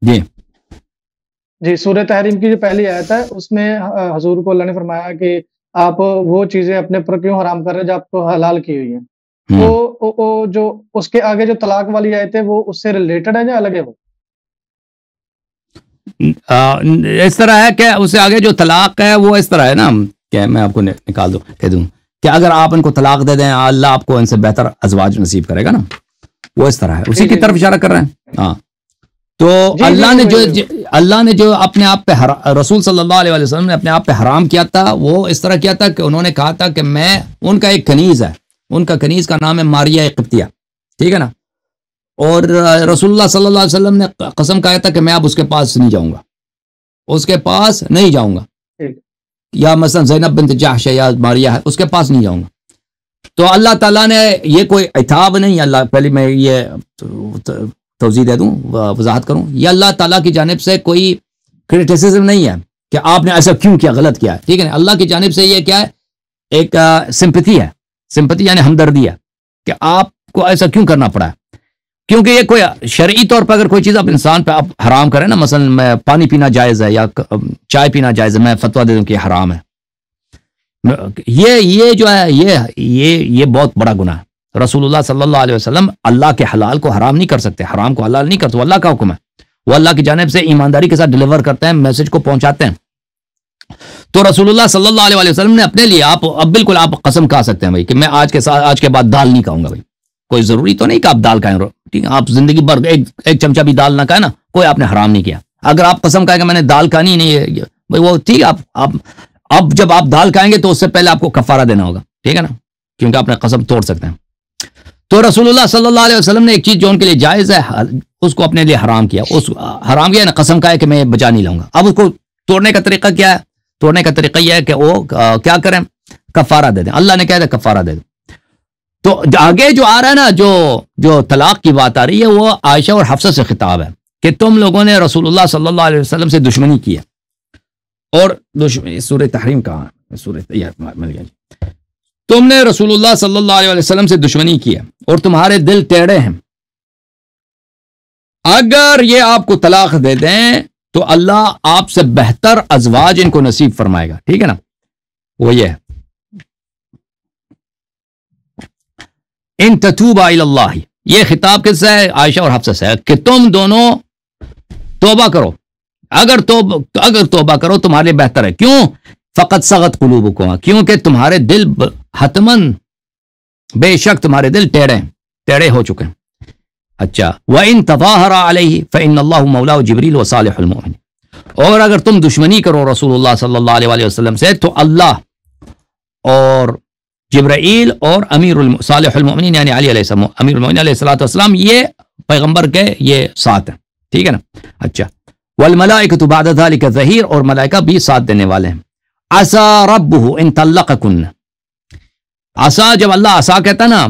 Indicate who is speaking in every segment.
Speaker 1: जी
Speaker 2: जी, सूरह तहरीम की जो पहली आयत है उसमें हज़ूर को अल्लाह ने फरमाया कि आप वो चीज़ें अपने ऊपर क्यों हराम कर रहे हैं जो आपको हलाल की हुई हैं। तो
Speaker 1: हम्म
Speaker 2: ओ जो उसके आगे जो तलाक वाली आयत है वो उससे रिलेटेड है या अलग है वो?
Speaker 1: इस तरह है कि उससे आगे जो तलाक है वो इस तरह है ना, क्या मैं आपको निकाल दूं कह दूं कि अगर आप इनको तलाक दे दें अल्लाह आपको इनसे बेहतर अजवाज नसीब करेगा ना, वो इस तरह है,
Speaker 2: जी,
Speaker 1: उसी की
Speaker 2: जी,
Speaker 1: तरफ
Speaker 2: जी।
Speaker 1: इशारा कर रहे हैं। हाँ, तो
Speaker 2: जी, जी,
Speaker 1: अल्लाह
Speaker 2: जी,
Speaker 1: ने
Speaker 2: वही,
Speaker 1: जो
Speaker 2: वही, वही।
Speaker 1: अल्लाह ने जो अपने आप पे रसूल सल्लल्लाहु अलैहि वसल्लम ने अपने आप पे हराम किया था वो इस तरह किया था कि उन्होंने कहा था कि मैं, उनका एक कनीज है, उनका कनीज का नाम है मारिया किप्तिया, ठीक है ना, और
Speaker 2: अच्छा,
Speaker 1: रसूलुल्लाह सल्लल्लाहु अलैहि वसल्लम ने कसम खाया था कि मैं अब उसके पास नहीं जाऊंगा, उसके पास नहीं जाऊंगा,
Speaker 2: ठीक।
Speaker 1: या मसलन जैनब बिन्त जहश है या मारिया है उसके पास नहीं जाऊंगा। तो अल्लाह ताला ने, ये कोई इताब नहीं, अल्लाह पहले मैं ये तवज़ीह दे दूं, वजाहत करूं, ये अल्लाह ताला की जानिब से कोई क्रिटिसिज्म नहीं है कि आपने ऐसा क्यों किया, गलत किया है, ठीक है ना। अल्लाह की जानिब से ये क्या है, एक सिंपथी है, सिंपथी यानी हमदर्दी है कि आपको ऐसा क्यों करना पड़ा है, क्योंकि ये कोई शरई तौर पर अगर कोई चीज़ आप इंसान पे आप हराम करें ना, मसलन मैं पानी पीना जायज़ है या चाय पीना जायज़ है, मैं फतवा दे दूं कि हराम है, ये जो है ये बहुत बड़ा गुनाह है। रसूलुल्लाह सल्लल्लाहु अलैहि वसल्लम अल्लाह के हलाल को हराम नहीं कर सकते, हराम को हलाल नहीं करते, वो अल्लाह का हुक्म है, वो अल्लाह की जानिब से ईमानदारी के साथ डिलीवर करते हैं, मैसेज को पहुंचाते हैं। तो रसूलुल्लाह सल्लल्लाहु अलैहि वसल्लम ने अपने लिए, आप अब बिल्कुल आप कसम खा सकते हैं भाई कि मैं आज के बाद दाल नहीं खाऊंगा भाई, कोई जरूरी तो नहीं कि आप दाल खाएं, ठीक है, आप जिंदगी भर एक चमचा भी दाल ना खाए ना, कोई आपने हराम नहीं किया। अगर आप कसम खाए कि मैंने दाल खानी नहीं है भाई, वो ठीक है, आप अब जब आप दाल खाएंगे तो उससे पहले आपको कफारा देना होगा, ठीक है ना, क्योंकि आपने कसम तोड़ सकते हैं। तो रसूलुल्लाह सल्लल्लाहु अलैहि वसल्लम ने एक चीज जो उनके लिए जायज है उसको अपने लिए हराम किया, उस हराम किया ना, कसम खाए कि मैं बचा नहीं लाऊंगा। अब उसको तोड़ने का तरीका क्या है, तोड़ने का तरीका यह है कि वो क्या करें, कफारा दे दें। अल्लाह ने कहा था कफारा दे दो। तो आगे जो आ रहा है ना, जो जो तलाक की बात आ रही है, वो आयशा और हफ्सा से खिताब है कि तुम लोगों ने रसूलुल्लाह सल्लल्लाहु अलैहि वसल्लम से दुश्मनी की है, और सूरह तहरीम कहाँ है, सूरह मिल गया, तुमने रसूलुल्लाह सल्लल्लाहु अलैहि वसल्लम से दुश्मनी की है और तुम्हारे दिल टेढ़े हैं, अगर ये आपको तलाक दे दें तो अल्लाह आपसे बेहतर अजवाज इनको नसीब फरमाएगा, ठीक है ना। वो ये है, इन ततूबा इलल्लाह, ये खिताब किससे है, आयशा और हफ्सा से है कि तुम दोनों तौबा करो, अगर तौबा करो तुम्हारे लिए बेहतर है। क्यों, फकत सगत कुलूबुकुम, क्योंकि तुम्हारे दिल हतमन, बेशक तुम्हारे दिल टेढ़े हो चुके हैं। अच्छा, व इन तज़ाहरा अलैहि फ़इन्नल्लाहु मौला जिब्रील व सालिहुल मोमिन, और अगर तुम दुश्मनी करो रसूलुल्लाह सल्लल्लाहु अलैहि वसल्लम से तो अल्लाह और जिब्राइल और सालिहुल मोमिन यानी अली अलैहिस्सलाम, अमीरुल मोमिनीन अलैहिस्सलातु वस्सलाम, ये पैगंबर के ये साथ हैं, ठीक है ना। अच्छा, वल मलाइकतु बअद ज़ालिका ज़हीर, और मलाइका भी साथ देने वाले हैं। असा रब्बुहु इन तल्लक़कुन्न, असा, जब अल्लाह असा कहता ना,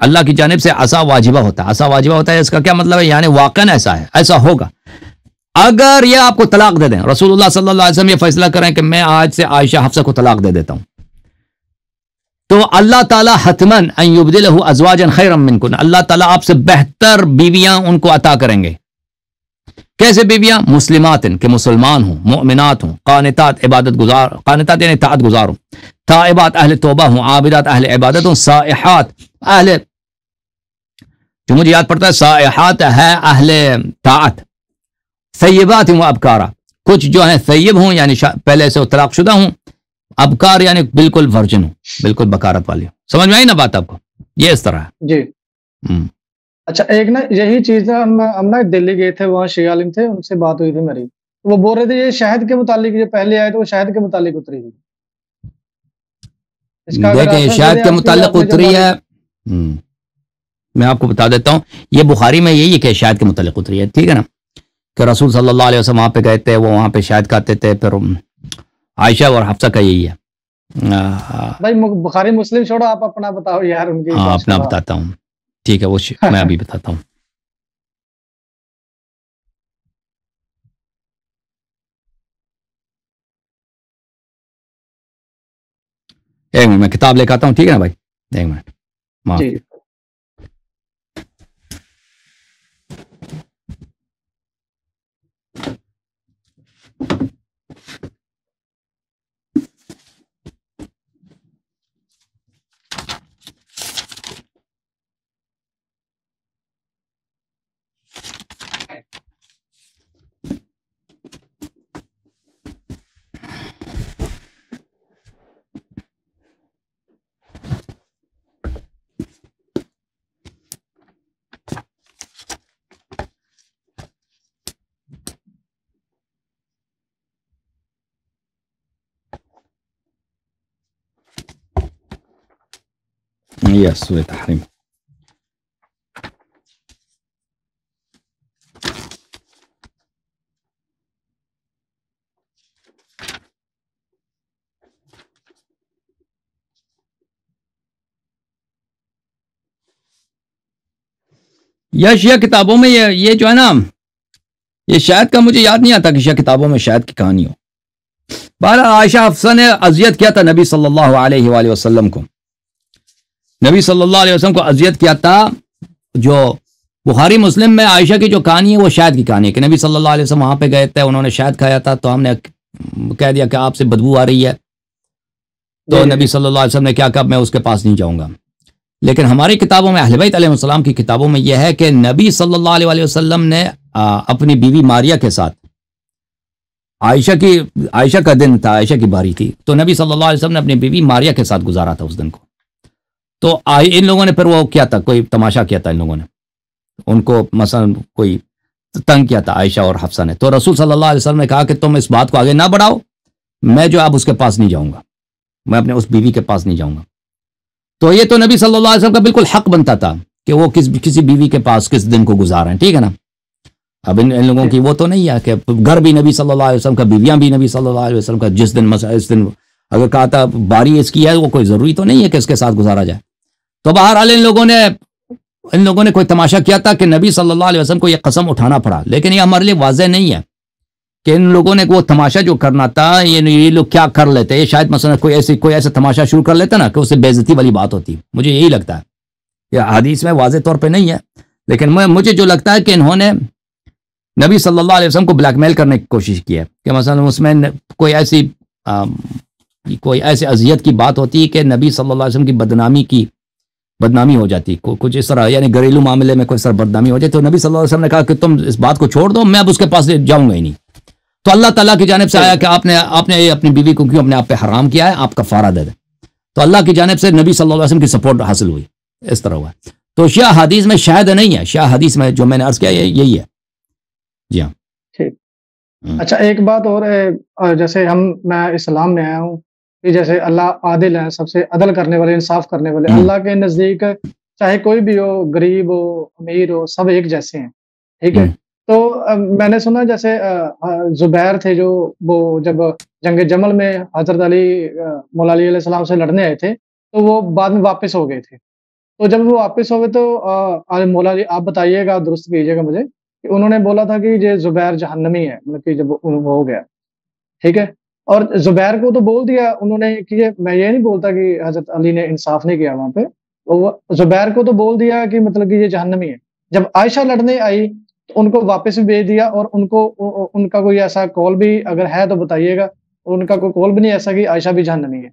Speaker 1: अल्लाह की जानिब से असा वाजिबा होता है, असा वाजिबा होता है, इसका क्या मतलब है, यानी वाकन ऐसा है, ऐसा होगा। अगर ये आपको तलाक दे दें, रसूलुल्लाह सल्लल्लाहु अलैहि वसल्लम ये फैसला करें कि मैं आज से आयशा हफ्सा को तलाक दे देता हूं, तो अल्लाह ताला हतमन अन युबदिलहु अज़वाजन खैरम मिनकुन, अल्लाह ताला आपसे बेहतर बीवियां उनको अता करेंगे। कैसे बीवियां, मुस्लिमातिन के मुसलमान हों, मोमिनात हों, कानितात इबादत गुजार, कानितात यानी ताअत गुजार हों, ताइबात अहले तौबा हों, आबिदात अहले इबादत हों, साइहात अहले, जो मुझे याद पड़ता है साइहात है अहले ताअत, सय्यबात व अबकारा, कुछ जो है सय्यब हों यानी पहले से तलाकशुदा हों, अबकार यानी बिल्कुल वर्जिन हो, बिल्कुल बकारत वाली हो। समझ में आई ना बात आपको, ये इस तरह है।
Speaker 2: जी। अच्छा, एक ना यही चीज़ ना हम ना दिल्ली गए थे, वहाँ शिया आलिम थे, उनसे बात हुई थी मेरी। वो बोल रहे थे ये शहद के मुतालिक जो पहले आए थे वो शहद के मुतालिक उतरी थी। इसका अगर
Speaker 1: देखें,
Speaker 2: रेफरेंस दे
Speaker 1: शायद
Speaker 2: दें
Speaker 1: के
Speaker 2: आप, क्योंकि
Speaker 1: मुतालिक
Speaker 2: आपने जो
Speaker 1: उतरी
Speaker 2: हमारे
Speaker 1: है, मैं आपको बता देता हूँ, ये बुखारी में यही है कि शायद के मुतालिक उतरी है, ठीक है ना, कि रसूल सल्लल्लाहु अलैहि वसल्लम वहाँ पे गए थे, वो वहाँ पे शायद खाते थे, फिर आयशा और हफ्सा का यही है।
Speaker 2: भाई बुखारी मुस्लिम छोड़ो, आप अपना बताओ यार, उनकी
Speaker 1: हाँ,
Speaker 2: बात
Speaker 1: अपना
Speaker 2: छोड़ो आप।
Speaker 1: बताता हूँ, ठीक है, वो मैं अभी बताता हूँ। एक मिनट, मैं किताब लेकर आता हूँ, ठीक है ना भाई, एक मिनट, माफ।
Speaker 2: जी।
Speaker 1: यस सूरह तहरीम। या शिया किताबों में ये जो है ना, ये शायद का मुझे याद नहीं आता कि शिया किताबों में शायद की कहानी हो। बहरहाल आयशा हफ्सा ने अजियत किया था नबी सल्लल्लाहु अलैहि वसल्लम को। नबी सल्लल्लाहु अलैहि वसल्लम को अजियत किया था। जो बुखारी मुस्लिम में आयशा की जो कहानी है वो शहद की कहानी है कि नबी सल्लल्लाहु अलैहि वसल्लम वहां पे गए थे, उन्होंने शहद खाया था, तो हमने कह दिया कि आपसे बदबू आ रही है, तो नबी सल्लल्लाहु अलैहि वसल्लम ने क्या कहा, मैं उसके पास नहीं जाऊंगा। लेकिन हमारी किताबों में, अहले बैत अलैहिस्सलाम की किताबों में यह है कि नबी सल्लल्लाहु अलैहि वसल्लम ने अपनी बीवी मारिया के साथ, आयशा का दिन था, आयशा की बारी थी, तो नबी सल्लल्लाहु अलैहि वसल्लम ने अपनी बीवी मारिया के साथ गुजारा था उस दिन को। तो इन लोगों ने फिर वो किया था, कोई तमाशा किया था इन लोगों ने, उनको मसलन कोई तंग किया था आयशा और हफ्सा ने। तो रसूल सल्लल्लाहु अलैहि वसल्लम ने कहा कि तुम इस बात को आगे ना बढ़ाओ, मैं जो अब उसके पास नहीं जाऊंगा, मैं अपने उस बीवी के पास नहीं जाऊंगा। तो ये तो नबी सल्लल्लाहु अलैहि वसल्लम का बिल्कुल हक बनता था कि वो किसी बीवी के पास किस दिन को गुजारें, ठीक है ना। अब इन लोगों की वो तो नहीं है कि घर भी नबी सल्लल्लाहु अलैहि वसल्लम का, बीवियां भी नबी सल्लल्लाहु अलैहि वसल्लम का, जिस दिन इस दिन अगर कहा था बारी इसकी है, वो कोई जरूरी तो नहीं है कि इसके साथ गुजारा जाए। तो बहरहाल इन लोगों ने कोई तमाशा किया था कि नबी सल्लल्लाहु अलैहि वसल्लम को यह कसम उठाना पड़ा। लेकिन ये हमारे लिए वाज़ेह नहीं है कि इन लोगों ने वो तमाशा जो करना था, ये लोग क्या कर लेते। ये शायद मसलन कोई ऐसा तमाशा शुरू कर लेता ना कि उससे बेइज्जती वाली बात होती। मुझे यही लगता है, यह हदीस में वाज़ेह तौर पर नहीं है, लेकिन मुझे जो लगता है कि इन्होंने नबी सल्लल्लाहु अलैहि वसल्लम को ब्लैकमेल करने की कोशिश की है कि मसलन उसमें कोई ऐसी अजियत की बात होती है कि नबी सल्लल्लाहु अलैहि वसल्लम की बदनामी हो जाती, कुछ इस तरह, यानी घरेलू मामले में कोई इस तरह बदनामी हो जाए। तो नबी सल्लल्लाहु अलैहि वसल्लम ने कहा कि तुम इस बात को छोड़ दो, मैं अब उसके पास जाऊंगा ही नहीं। तो अल्लाह ताला की जानिब से आया कि आपने अपनी बीवी को क्यों अपने आप पे हराम किया है, आप कफारा दे दें। तो अल्लाह की जानिब से नबी सल्लल्लाहु अलैहि वसल्लम की सपोर्ट हासिल हुई, इस तरह हुआ। तो शिया हदीस में शायद नहीं है, शिया हदीस में जो मैंने अर्ज किया यही है। जी हाँ,
Speaker 2: ठीक। अच्छा, एक बात और है, जैसे मैं इस्लाम में आया हूँ कि जैसे अल्लाह आदिल है, सबसे अदल करने वाले, इंसाफ करने वाले। अल्लाह के नजदीक चाहे कोई भी हो, गरीब हो, अमीर हो, सब एक जैसे हैं, ठीक है। तो मैंने सुना जैसे जुबैर थे, जो वो जब जंग जमल में हजरत अली मौला अली अलैहिस्सलाम से लड़ने आए थे, तो वो बाद में वापस हो गए थे। तो जब वो वापस हो गए तो मौला अली, आप बताइएगा, दुरुस्त कीजिएगा मुझे, कि उन्होंने बोला था कि ये जुबैर जहन्नमी है, मतलब कि जब वो हो गया, ठीक है। और जुबैर को तो बोल दिया उन्होंने कि मैं ये नहीं बोलता कि हजरत अली ने इंसाफ नहीं किया वहां पे, वो जुबैर को तो बोल दिया कि मतलब कि ये जहन्नमी है। जब आयशा लड़ने आई तो उनको वापस भी भेज दिया, और उनका कोई ऐसा कॉल भी अगर है तो बताइएगा, उनका कोई कॉल भी नहीं ऐसा कि आयशा भी जहन्नमी है।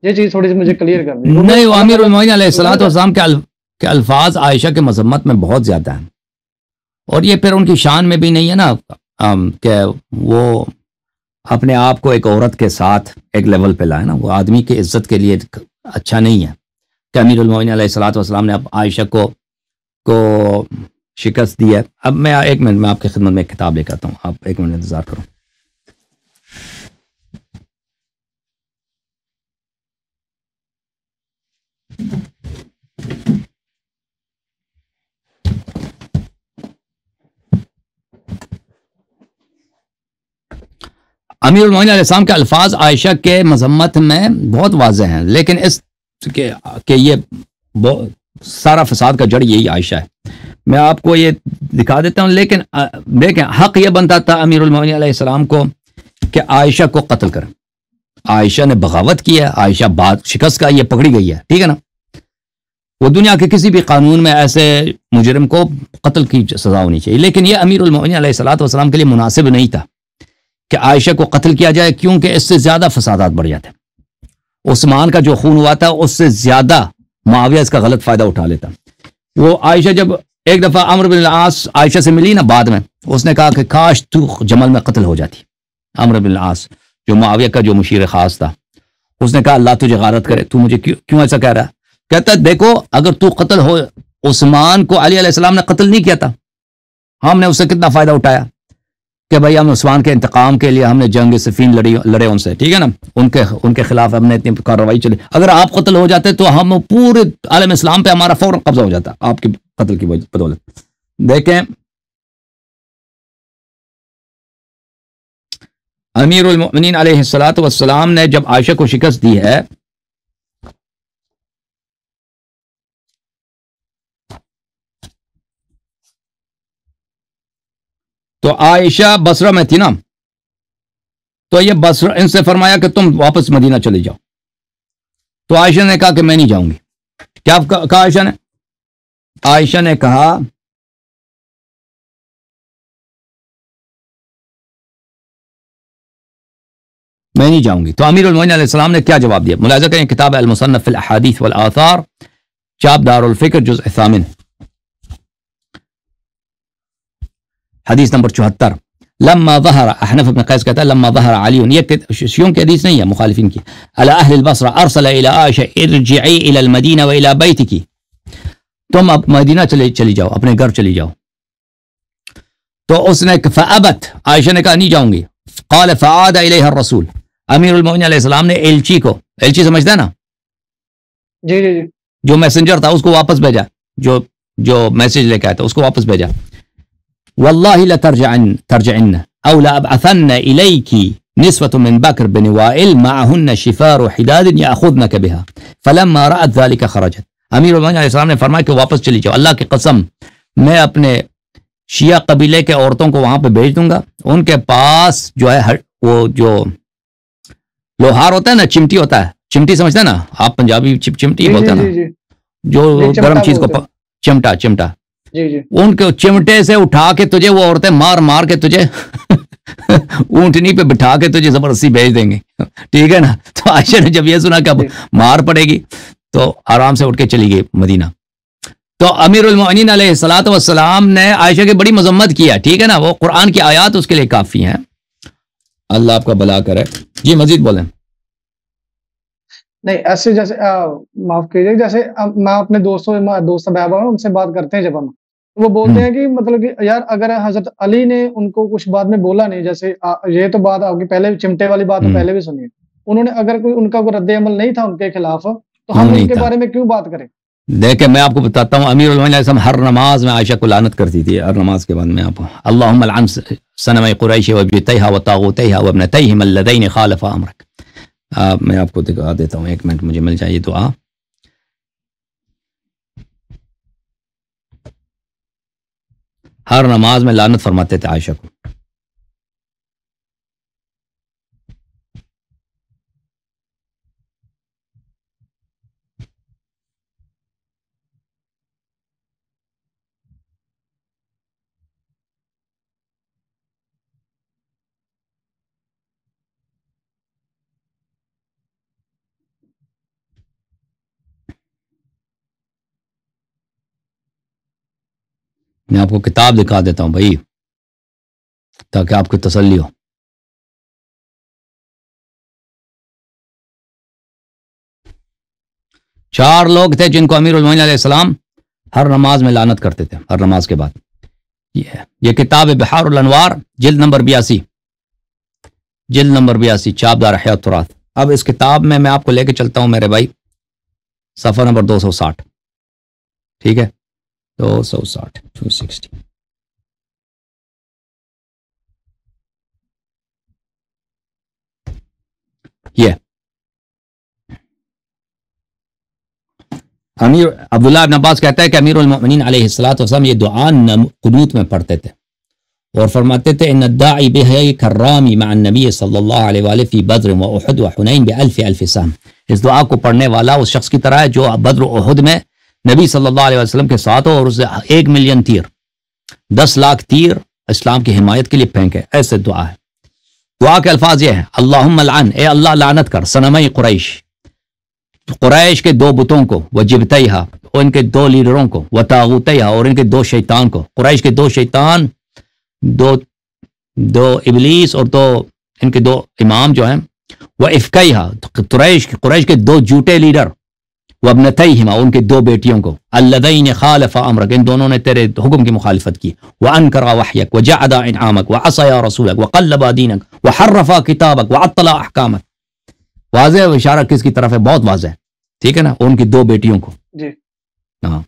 Speaker 2: ये चीज थोड़ी सी मुझे क्लियर कर दी।
Speaker 1: नहीं, अमीरुल मोमिनीन अलैहिस्सलातु वस्सलाम के अल्फाज आयशा के मजम्मत में बहुत ज्यादा हैं, और ये फिर उनकी शान में भी नहीं है ना कि वो अपने आप को एक औरत के साथ एक लेवल पे लाए ना। वो आदमी की इज्जत के लिए अच्छा नहीं है कि अमीरुल मोमिनीन अलैहिस्सलातु वस्सलाम ने अब आयशा को शिकस्त दी है। अब मैं 1 मिनट में आपकी खिदमत में एक किताब लेकर आता हूँ, आप 1 मिनट इंतजार करो। अमीरुल मोमिनीन अलैहिस्सलाम के अल्फाज आयशा के मजम्मत में बहुत वाज़ेह हैं, लेकिन ये सारा फसाद का जड़ यही आयशा है। मैं आपको ये दिखा देता हूँ। लेकिन देखें, हक ये बनता था अमीरुल मोमिनीन अलैहिस्सलाम को कि आयशा को कत्ल करें। आयशा ने बगावत की है, आयशा बात शिकस्त का ये पकड़ी गई है, ठीक है ना। वो दुनिया के किसी भी कानून में ऐसे मुजरिम को कत्ल की सजा होनी चाहिए, लेकिन ये अमीरुल मोमिनीन अलैहिस्सलातु वस्सलाम के लिए मुनासिब नहीं था कि आयशा को कत्ल किया जाए, क्योंकि इससे ज्यादा फसादात बढ़ जाते। उस्मान का जो खून हुआ था उससे ज्यादा मुआविया इसका गलत फायदा उठा लेता। वो आयशा जब एक दफा अम्र बिन आस आयशा से मिली ना बाद में, उसने कहा कि काश तू जमल में कत्ल हो जाती। अम्र बिन आस जो मुआविया का जो मुशीर खास था, उसने कहा अल्लाह तुझे गारत करे, तू मुझे क्यों ऐसा कह रहा है? कहता देखो अगर तू कत्ल हो, उस्मान को अली अलैहिस्सलाम ने कत्ल नहीं किया था, हमने उससे कितना फायदा उठाया कि भाई हम उस्मान के इंतकाम के लिए हमने जंग सफीन लड़े उनसे, ठीक है ना, उनके खिलाफ हमने इतनी कार्रवाई चली। अगर आप कत्ल हो जाते तो हम पूरे आलम इस्लाम पे हमारा फौरन कब्जा हो जाता आपके कत्ल की बदौलत। देखें अमीरुल मोमिनीन अलैहिस्सलातु वस्सलाम ने जब आयशा को शिकस्त दी है, तो आयशा बसरा में थी ना, तो ये बसरा इनसे फरमाया कि तुम वापस मदीना चले जाओ। तो आयशा ने कहा कि मैं नहीं जाऊंगी। क्या कहा आयशा ने? आयशा ने कहा मैं नहीं जाऊंगी। तो अमीरुल मोमिनीन अलैहिस्सलाम ने क्या जवाब दिया? मुलाज़ा करें किताब अल-मुसन्नफ़ फ़िल अहादीस वल आसार, चाप दारुल फ़िक्र, जुज़ सामिन, हदीस नंबर 74। लम्मा ज़हरा, अहनफ़ इब्न क़ैस कहता है लम्मा ज़हरा अली, ये शियों की हदीस नहीं है, मुखालिफिन की, अला अहलिल बसरा अरसला इला आयशा इरजिई इलल मदीना व इला बैतिकी, तुम अब मदीना चली जाओ, अपने घर चली जाओ। तो उसने फ़अबत, आयशा ने कहा नहीं जाऊंगी। क़ाल फ़आदा इलैहा रसूल, अमीरुल मोमिनीन अलैहिस्सलाम ने एलची को, एलची समझता है ना,
Speaker 2: जी जी जी,
Speaker 1: जो मैसेंजर था उसको वापस भेजा, जो मैसेज लेकर आया था उसको वापस भेजा। वल्लाहि लतरजअन औ लअबअथन इलैकी निस्वतुन मिन बकर बिन वाइल मअहुन्न शिफार व हिदाद याखुदनक बिहा फलम्मा रअत ज़ालिका खरजत। अमीरुल मोमिनीन अलैहिस्सलाम ने फरमाया कि वापस चली जाओ, अल्लाह की कसम मैं अपने शिया कबीले के औरतों को वहां पे भेज दूंगा, उनके पास जो है वो जो लोहार होता है ना, चिमटी होता है, चिमटी समझता है ना आप, पंजाबी चिमटी बोलते हैं ना, जो गर्म चीज को चिमटा
Speaker 2: जी जी,
Speaker 1: उनके चिमटे से उठा के तुझे वो औरतें मार मार के तुझे ऊंटनी पे बिठा के तुझे जबरदस्ती भेज देंगे, ठीक है ना। तो आयशा ने जब ये सुना कि अब मार पड़ेगी तो आराम से उठ के चली गई मदीना। तो अमीरुल मोमिनीन अलैहिस्सलातु वस्सलाम ने आयशा की बड़ी मजम्मत किया, ठीक है ना, वो कुरान की आयत उसके लिए काफी हैं। अल्लाह आपका भला करे। जी मजीद बोलें।
Speaker 2: नहीं ऐसे जैसे माफ कीजिए, जैसे मैं अपने दोस्त बहबा उनसे बात करते हैं जब हम, वो बोलते हैं कि मतलब कि यार अगर हजरत अली ने उनको कुछ बाद में बोला नहीं, जैसे ये तो बात आपकी पहले चिमटे वाली बात तो पहले भी सुनी है, उन्होंने अगर उनका कोई रद्द अमल नहीं था उनके खिलाफ, तो हम उनके बारे में क्यों बात करें?
Speaker 1: देखे मैं आपको बताता हूँ, अमीरुल मोमिनीन हर नमाज में आयशा को लानत करती थी। हर नमाज के बाद में आप अल्लाहुम्मा लअन सनम कुरैश व बितैहा व तागूतैहा व इब्नतैहिम अल्लज़ैन खालफा अमरक। मैं आपको दिखा देता हूँ, एक मिनट मुझे मिल जाए दुआ। हर नमाज में लानत फरमाते थे आयशा को। मैं आपको किताब दिखा देता हूं भाई, ताकि आपको तसल्ली हो। चार लोग थे जिनको अमीरुल मोमिनीन अलैहिस्सलाम हर नमाज में लानत करते थे, हर नमाज के बाद। ये किताब बिहारुल अनवार, जिल्द नंबर 82, जिल्द नंबर 82, चापदार हयात तुरात। अब इस किताब में मैं आपको लेके चलता हूं मेरे भाई, सफ़ा नंबर 260, ठीक है, 260, 260। ये अमीर अब्दुल्लाह इब्न अब्बास कहता है कि अमीरुल मोमिनीन अलैहिस्सलातु वस्सलाम ये दुआ कुनूत में पढ़ते थे और फरमाते थे इन दाई बिही कर्रामी मअन नबी सल्लल्लाहु अलैहि वसल्लम फी बद्र व उहुद व हुनैन बिअल्फ अल्फ सहम। इस दुआ को पढ़ने वाला उस शख्स की तरह है जो बद्र और उहुद में नबी सल्लल्लाहु अलैहि वसल्लम के साथ हो और उसे 1 मिलियन तीर, 10 लाख तीर इस्लाम की हिमायत के लिए फेंके। ऐसे दुआ है। दुआ के अल्फाज ये हैं, अल्लाहुम्मा लअन, ए अल्लाह लानत कर, सनमई कुरैश, कुरैश के दो बुतों को, व जिब्तैहा, और इनके दो लीडरों को, व तागूतैहा, और इनके दो शैतान को। कुरैश के दो शैतान, दो इबलीस और दो इनके दो इमाम जो हैं, व इफ्कैहा, कुरैश के दो झूठे लीडर, व अब्नतैहिमा, उनके दो बेटियों को, अल्लज़ीन खालफा अमरक, इन दोनों ने तेरे हुक्म की मुखालिफत की, व अनकरा वहयक, व जअदा इनआमक, व असया रसूलक, व क़ल्लबा दीनक, व हर्रफा किताबक, व अत्तला अहकामक। वाज़ेह इशारा किसकी तरफ है? बहुत वाज़ेह, ठीक है ना, उनकी दो बेटियों को।
Speaker 2: जी।
Speaker 1: हाँ।